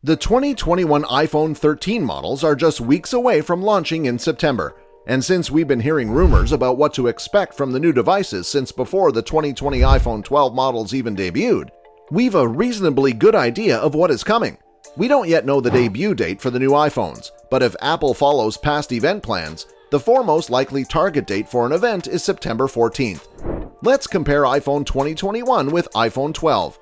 The 2021 iPhone 13 models are just weeks away from launching in September, and since we've been hearing rumors about what to expect from the new devices since before the 2020 iPhone 12 models even debuted, we've a reasonably good idea of what is coming. We don't yet know the debut date for the new iPhones, but if Apple follows past event plans, the foremost likely target date for an event is September 14th. Let's compare iPhone 2021 with iPhone 12.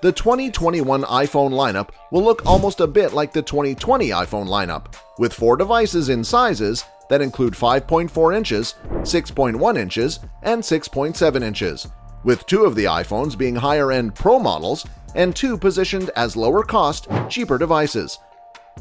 The 2021 iPhone lineup will look almost a bit like the 2020 iPhone lineup, with 4 devices in sizes that include 5.4 inches, 6.1 inches, and 6.7 inches, with 2 of the iPhones being higher-end Pro models and 2 positioned as lower-cost, cheaper devices.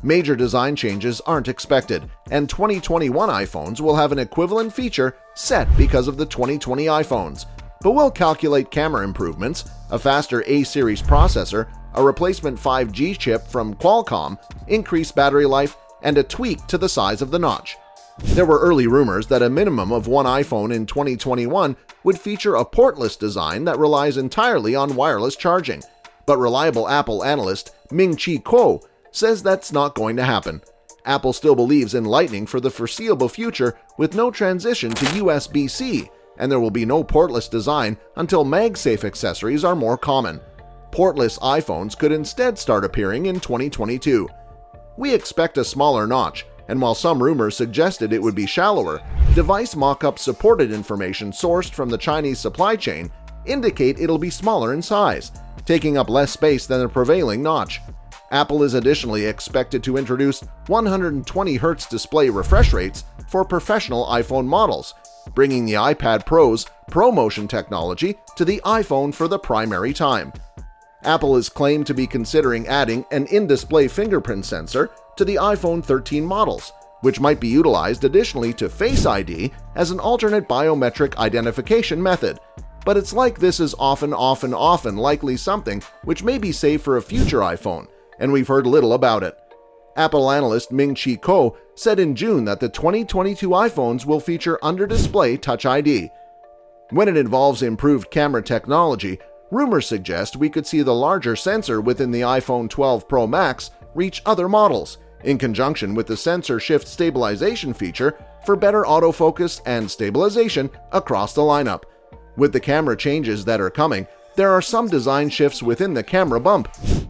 Major design changes aren't expected, and 2021 iPhones will have an equivalent feature set because of the 2020 iPhones, but we'll calculate camera improvements, a faster A-series processor, a replacement 5G chip from Qualcomm, increased battery life, and a tweak to the size of the notch. There were early rumors that a minimum of one iPhone in 2021 would feature a portless design that relies entirely on wireless charging, but reliable Apple analyst Ming-Chi Kuo says that's not going to happen. Apple still believes in Lightning for the foreseeable future with no transition to USB-C, and there will be no portless design until MagSafe accessories are more common. Portless iPhones could instead start appearing in 2022. We expect a smaller notch, and while some rumors suggested it would be shallower, device mock-ups supported information sourced from the Chinese supply chain indicate it'll be smaller in size, taking up less space than the prevailing notch. Apple is additionally expected to introduce 120 Hz display refresh rates for professional iPhone models, bringing the iPad Pro's ProMotion technology to the iPhone for the primary time. Apple is claimed to be considering adding an in-display fingerprint sensor to the iPhone 13 models, which might be utilized additionally to Face ID as an alternate biometric identification method. But it's like this is often likely something which may be saved for a future iPhone, and we've heard little about it. Apple analyst Ming-Chi Kuo said in June that the 2022 iPhones will feature under-display Touch ID. When it involves improved camera technology, rumors suggest we could see the larger sensor within the iPhone 12 Pro Max reach other models, in conjunction with the sensor shift stabilization feature for better autofocus and stabilization across the lineup. With the camera changes that are coming, there are some design shifts within the camera bump.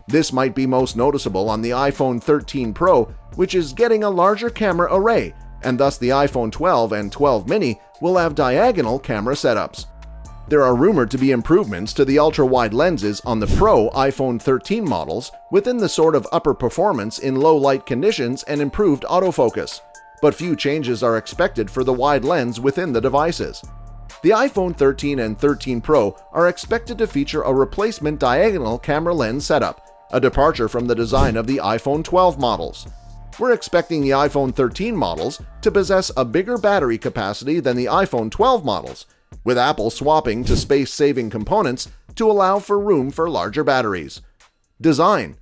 This might be most noticeable on the iPhone 13 Pro, which is getting a larger camera array, and thus the iPhone 12 and 12 mini will have diagonal camera setups. There are rumored to be improvements to the ultra-wide lenses on the Pro iPhone 13 models within the sort of upper performance in low light conditions and improved autofocus, but few changes are expected for the wide lens within the devices. The iPhone 13 and 13 Pro are expected to feature a replacement diagonal camera lens setup, a departure from the design of the iPhone 12 models. We're expecting the iPhone 13 models to possess a bigger battery capacity than the iPhone 12 models, with Apple swapping to space-saving components to allow for room for larger batteries. Design: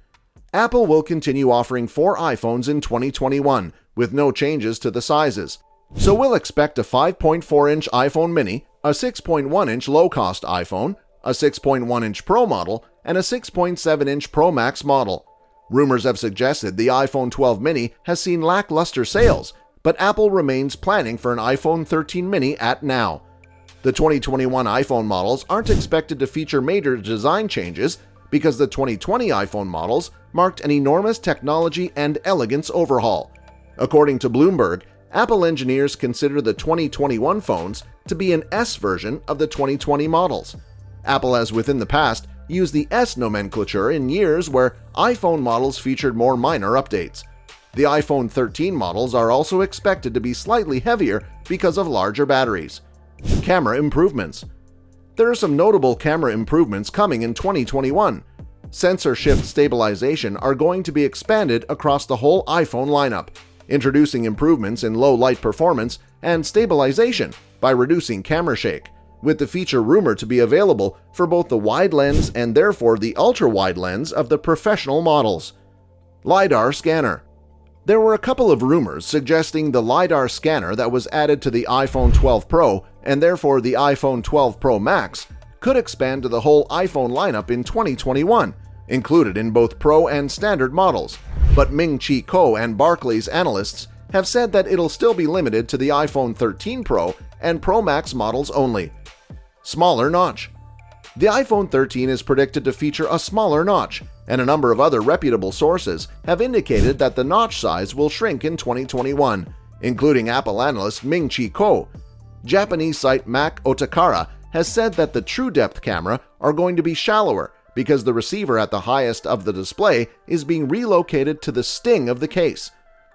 Apple will continue offering 4 iPhones in 2021, with no changes to the sizes. So we'll expect a 5.4-inch iPhone mini, a 6.1-inch low-cost iPhone, a 6.1-inch Pro model, and a 6.7-inch Pro Max model. Rumors have suggested the iPhone 12 mini has seen lackluster sales, but Apple remains planning for an iPhone 13 mini at now. The 2021 iPhone models aren't expected to feature major design changes because the 2020 iPhone models marked an enormous technology and elegance overhaul. According to Bloomberg, Apple engineers consider the 2021 phones to be an S version of the 2020 models. Apple has within the past used the S nomenclature in years where iPhone models featured more minor updates. The iPhone 13 models are also expected to be slightly heavier because of larger batteries. Camera improvements. There are some notable camera improvements coming in 2021. Sensor shift stabilization are going to be expanded across the whole iPhone lineup, introducing improvements in low light performance and stabilization by reducing camera shake, with the feature rumored to be available for both the wide lens and therefore the ultra-wide lens of the professional models. LiDAR scanner. There were a couple of rumors suggesting the LiDAR scanner that was added to the iPhone 12 Pro and therefore the iPhone 12 Pro Max could expand to the whole iPhone lineup in 2021, included in both Pro and Standard models, but Ming-Chi Kuo and Barclays analysts have said that it'll still be limited to the iPhone 13 Pro and Pro Max models only. Smaller notch. The iPhone 13 is predicted to feature a smaller notch, and a number of other reputable sources have indicated that the notch size will shrink in 2021, including Apple analyst Ming-Chi Kuo. Japanese site Mac Otakara has said that the true depth camera are going to be shallower because the receiver at the highest of the display is being relocated to the sting of the case.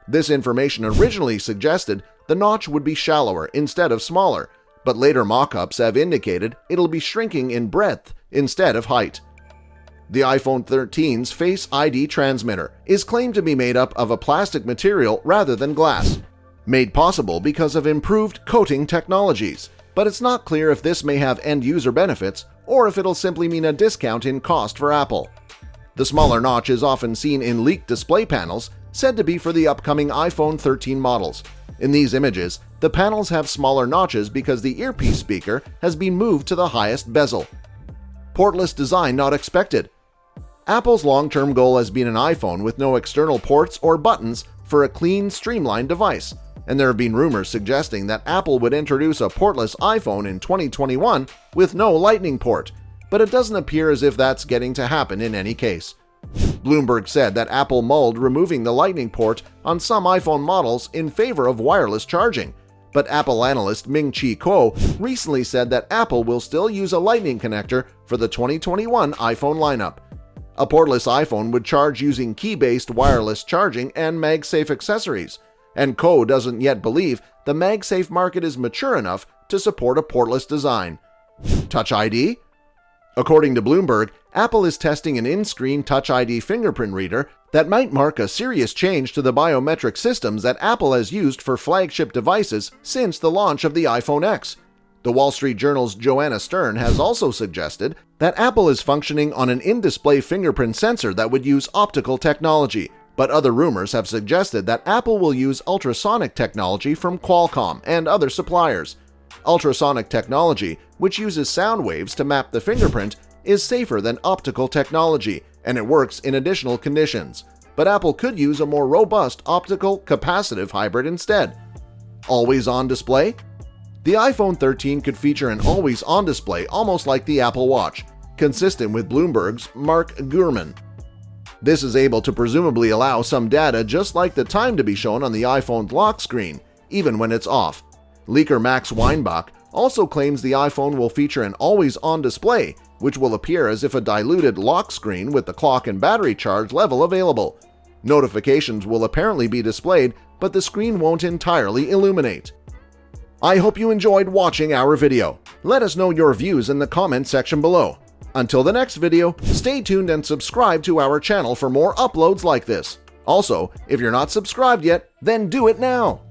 This information originally suggested the notch would be shallower instead of smaller, but later mock-ups have indicated it'll be shrinking in breadth instead of height. The iPhone 13's Face ID transmitter is claimed to be made up of a plastic material rather than glass, made possible because of improved coating technologies, but it's not clear if this may have end-user benefits or if it'll simply mean a discount in cost for Apple. The smaller notch is often seen in leaked display panels said to be for the upcoming iPhone 13 models. In these images, the panels have smaller notches because the earpiece speaker has been moved to the highest bezel. Portless design not expected. Apple's long-term goal has been an iPhone with no external ports or buttons for a clean, streamlined device, and there have been rumors suggesting that Apple would introduce a portless iPhone in 2021 with no Lightning port, but it doesn't appear as if that's getting to happen in any case. Bloomberg said that Apple mulled removing the Lightning port on some iPhone models in favor of wireless charging, but Apple analyst Ming-Chi Kuo recently said that Apple will still use a Lightning connector for the 2021 iPhone lineup. A portless iPhone would charge using key-based wireless charging and MagSafe accessories, and Kuo doesn't yet believe the MagSafe market is mature enough to support a portless design. Touch ID? According to Bloomberg, Apple is testing an in-screen Touch ID fingerprint reader that might mark a serious change to the biometric systems that Apple has used for flagship devices since the launch of the iPhone X. The Wall Street Journal's Joanna Stern has also suggested that Apple is functioning on an in-display fingerprint sensor that would use optical technology, but other rumors have suggested that Apple will use ultrasonic technology from Qualcomm and other suppliers. Ultrasonic technology, which uses sound waves to map the fingerprint, is safer than optical technology, and it works in additional conditions, but Apple could use a more robust optical capacitive hybrid instead. Always-on display? The iPhone 13 could feature an always-on display almost like the Apple Watch, consistent with Bloomberg's Mark Gurman. This is able to presumably allow some data just like the time to be shown on the iPhone's lock screen, even when it's off. Leaker Max Weinbach also claims the iPhone will feature an always-on display, which will appear as if a diluted lock screen with the clock and battery charge level available. Notifications will apparently be displayed, but the screen won't entirely illuminate. I hope you enjoyed watching our video. Let us know your views in the comment section below. Until the next video, stay tuned and subscribe to our channel for more uploads like this. Also, if you're not subscribed yet, then do it now.